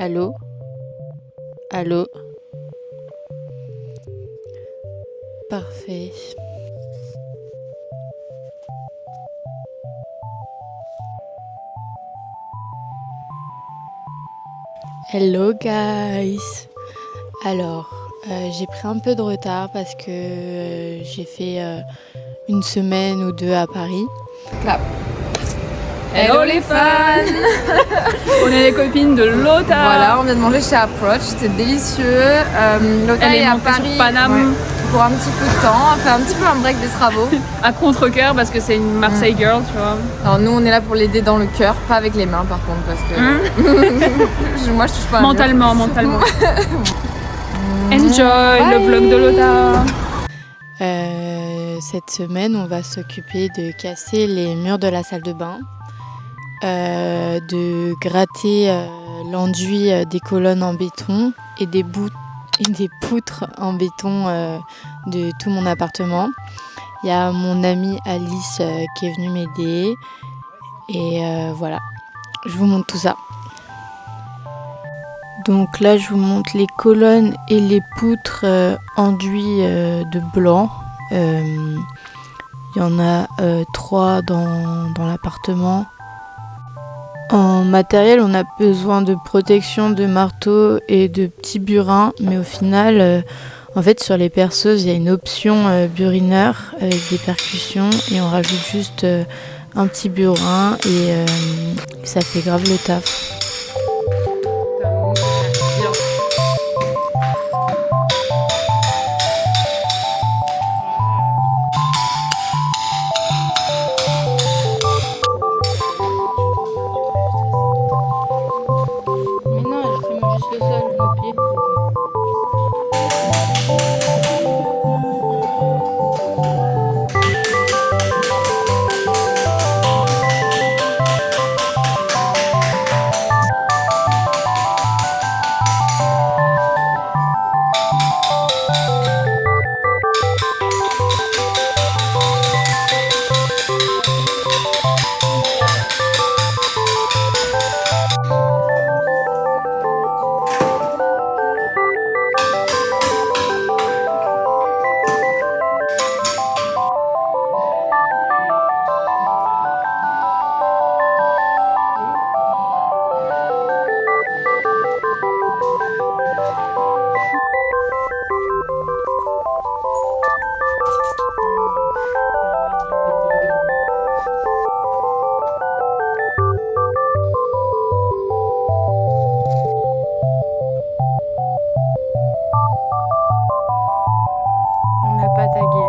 Allô? Allô? Parfait. Hello guys! Alors, j'ai pris un peu de retard parce que j'ai fait une semaine ou deux à Paris. Clap. Hello les fans. On est les copines de Lota. Voilà, on vient de manger chez Approach, c'était délicieux. Lota Elle est à montée Paris sur Paname. ouais, pour un petit peu de temps, on fait un petit peu un break des travaux. À contre-cœur parce que c'est une Marseille girl, tu vois. Alors nous on est là pour l'aider dans le cœur, pas avec les mains par contre parce que moi je touche pas à un mur. Mentalement. Enjoy le vlog de Lota. Cette semaine, on va s'occuper de casser les murs de la salle de bain, de gratter l'enduit des colonnes en béton et des poutres en béton de tout mon appartement. Il y a mon amie Alice qui est venue m'aider et voilà, je vous montre tout ça. Donc là, je vous montre les colonnes et les poutres enduits de blanc. Il y en a 3 dans l'appartement. En matériel, on a besoin de protection, de marteau et de petits burins, mais au final, en fait, sur les perceuses, il y a une option burineur avec des percussions et on rajoute juste un petit burin et ça fait grave le taf. Mais non, je fais juste le sol, nos pieds. On n'a pas tagué.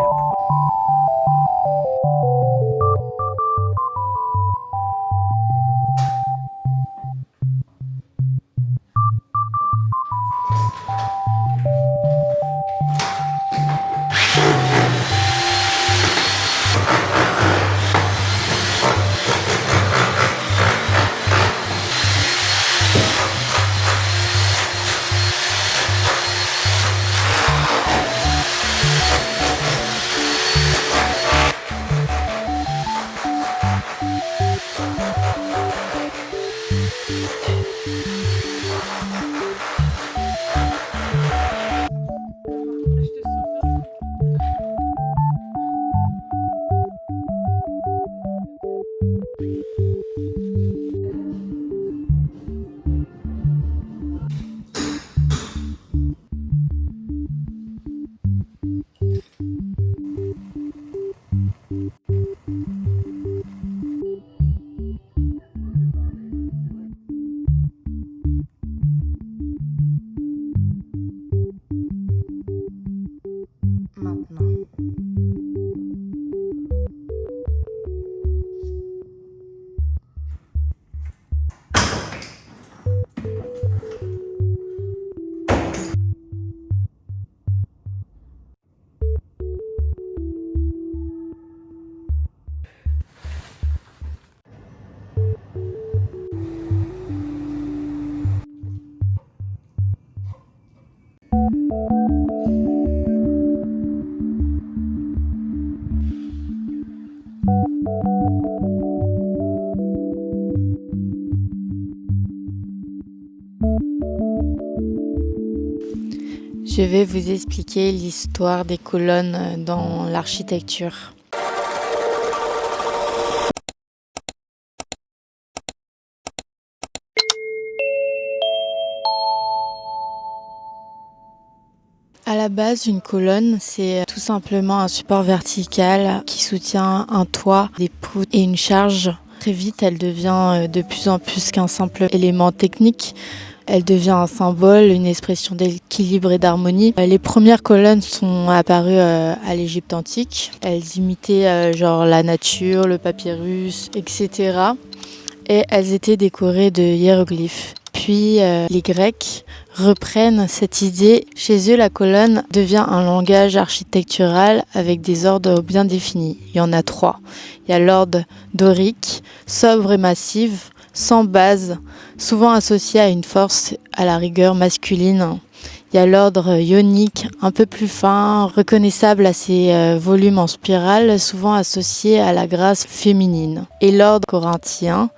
Je vais vous expliquer l'histoire des colonnes dans l'architecture. À la base, une colonne, c'est tout simplement un support vertical qui soutient un toit, des poutres et une charge. Très vite, elle devient de plus en plus qu'un simple élément technique. Elle devient un symbole, une expression d'équilibre et d'harmonie. Les premières colonnes sont apparues à l'Égypte antique. Elles imitaient genre la nature, le papyrus, etc. Et elles étaient décorées de hiéroglyphes. Puis les Grecs reprennent cette idée. Chez eux, la colonne devient un langage architectural avec des ordres bien définis. Il y en a 3. Il y a l'ordre dorique, sobre et massive, sans base, souvent associé à une force à la rigueur masculine. Il y a l'ordre ionique, un peu plus fin, reconnaissable à ses volumes en spirale, souvent associé à la grâce féminine. Et l'ordre corinthien,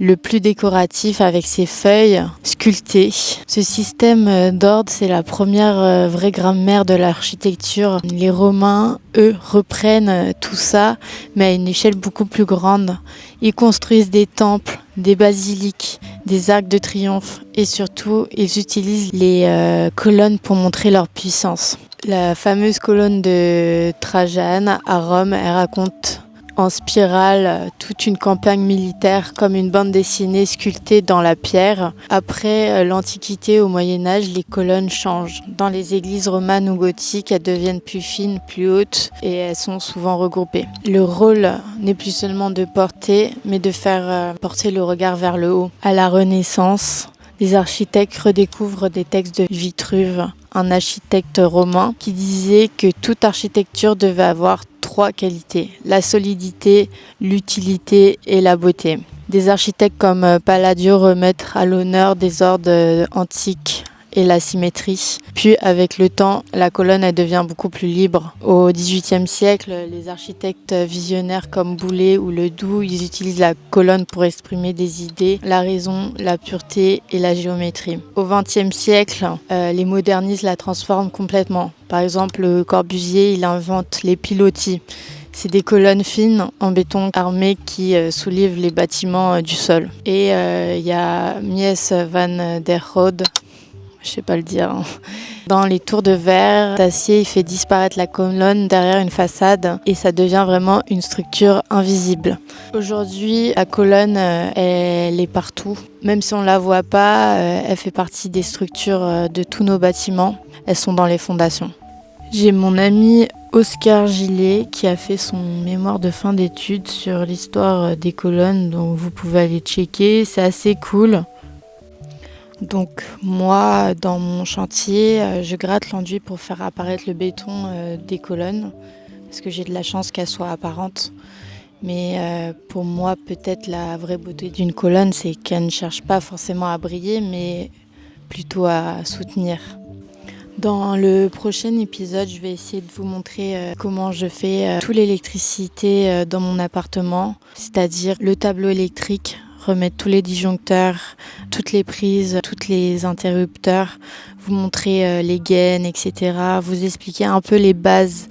le plus décoratif avec ses feuilles sculptées. Ce système d'ordre, c'est la première vraie grammaire de l'architecture. Les Romains, eux, reprennent tout ça, mais à une échelle beaucoup plus grande. Ils construisent des temples, des basiliques, des arcs de triomphe et surtout, ils utilisent les colonnes pour montrer leur puissance. La fameuse colonne de Trajan à Rome, elle raconte en spirale toute une campagne militaire comme une bande dessinée sculptée dans la pierre. Après l'Antiquité, au Moyen-Âge, les colonnes changent. Dans les églises romanes ou gothiques, elles deviennent plus fines, plus hautes et elles sont souvent regroupées. Le rôle n'est plus seulement de porter, mais de faire porter le regard vers le haut. À la Renaissance, les architectes redécouvrent des textes de Vitruve, un architecte romain qui disait que toute architecture devait avoir 3 qualités, la solidité, l'utilité et la beauté. Des architectes comme Palladio remettent à l'honneur des ordres antiques et la symétrie. Puis avec le temps, la colonne elle devient beaucoup plus libre. Au XVIIIe siècle, les architectes visionnaires comme Boulay ou Ledoux, ils utilisent la colonne pour exprimer des idées, la raison, la pureté et la géométrie. Au XXe siècle, les modernistes la transforment complètement. Par exemple, Corbusier, il invente les pilotis. C'est des colonnes fines en béton armé qui soulèvent les bâtiments du sol. Et il y a Mies van der Rohe, je sais pas le dire. Dans les tours de verre, d'acier, il fait disparaître la colonne derrière une façade et ça devient vraiment une structure invisible. Aujourd'hui, la colonne, elle est partout. Même si on la voit pas, elle fait partie des structures de tous nos bâtiments. Elles sont dans les fondations. J'ai mon ami Oscar Gillet qui a fait son mémoire de fin d'études sur l'histoire des colonnes, donc vous pouvez aller checker, c'est assez cool. Donc moi, dans mon chantier, je gratte l'enduit pour faire apparaître le béton des colonnes, parce que j'ai de la chance qu'elles soient apparentes. Mais pour moi, peut-être la vraie beauté d'une colonne, c'est qu'elle ne cherche pas forcément à briller, mais plutôt à soutenir. Dans le prochain épisode, je vais essayer de vous montrer comment je fais toute l'électricité dans mon appartement, c'est-à-dire le tableau électrique, remettre tous les disjoncteurs, toutes les prises, tous les interrupteurs, vous montrer les gaines, etc. Vous expliquer un peu les bases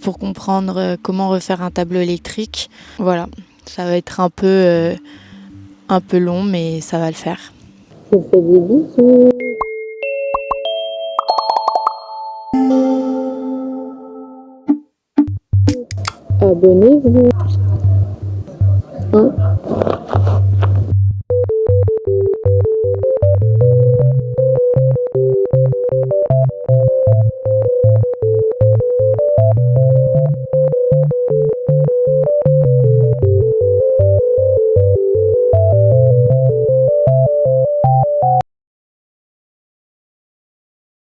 pour comprendre comment refaire un tableau électrique. Voilà, ça va être un peu long, mais ça va le faire. Je vous fais des bisous. Abonnez-vous.